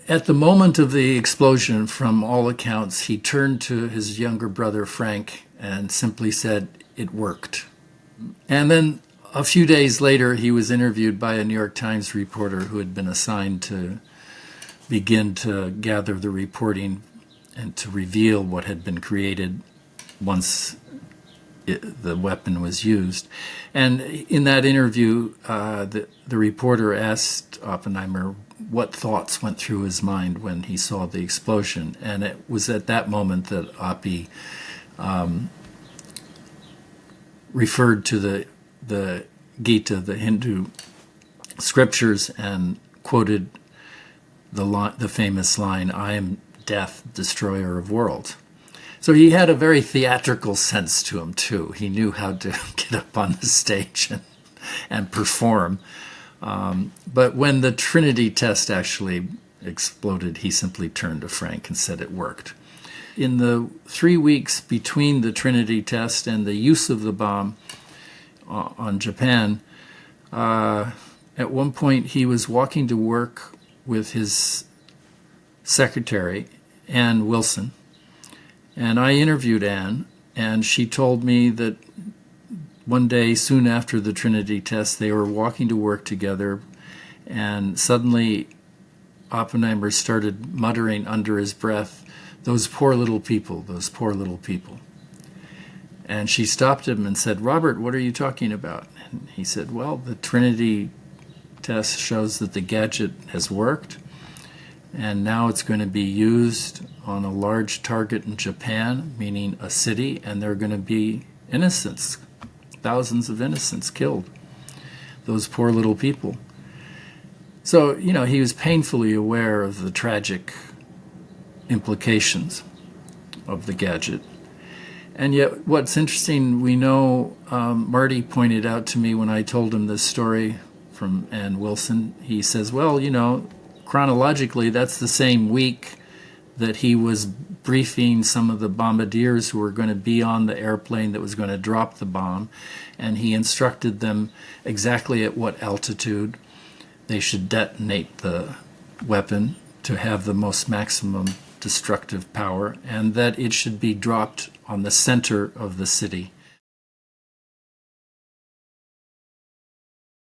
At the moment of the explosion, from all accounts, he turned to his younger brother, Frank, and simply said, "It worked." And then a few days later, he was interviewed by a New York Times reporter who had been assigned to begin to gather the reporting and to reveal what had been created once the weapon was used. And in that interview, the reporter asked Oppenheimer what thoughts went through his mind when he saw the explosion. And it was at that moment that Oppie referred to the Gita, the Hindu scriptures, and quoted the famous line, "I am death, destroyer of worlds." So he had a very theatrical sense to him, too. He knew how to get up on the stage and perform. But when the Trinity test actually exploded, he simply turned to Frank and said it worked. In the 3 weeks between the Trinity test and the use of the bomb on Japan, at one point he was walking to work with his secretary, Ann Wilson, and I interviewed Ann, and she told me that one day soon after the Trinity test, they were walking to work together, and suddenly Oppenheimer started muttering under his breath, "Those poor little people, those poor little people." And she stopped him and said, "Robert, what are you talking about?" And he said, "Well, the Trinity test shows that the gadget has worked, and now it's going to be used on a large target in Japan, meaning a city, and there are going to be innocents, thousands of innocents killed, those poor little people." So, he was painfully aware of the tragic implications of the gadget. And yet, what's interesting, we know, Marty pointed out to me when I told him this story from Ann Wilson, he says, well, chronologically, that's the same week that he was briefing some of the bombardiers who were going to be on the airplane that was going to drop the bomb, and he instructed them exactly at what altitude they should detonate the weapon to have the most maximum destructive power, and that it should be dropped on the center of the city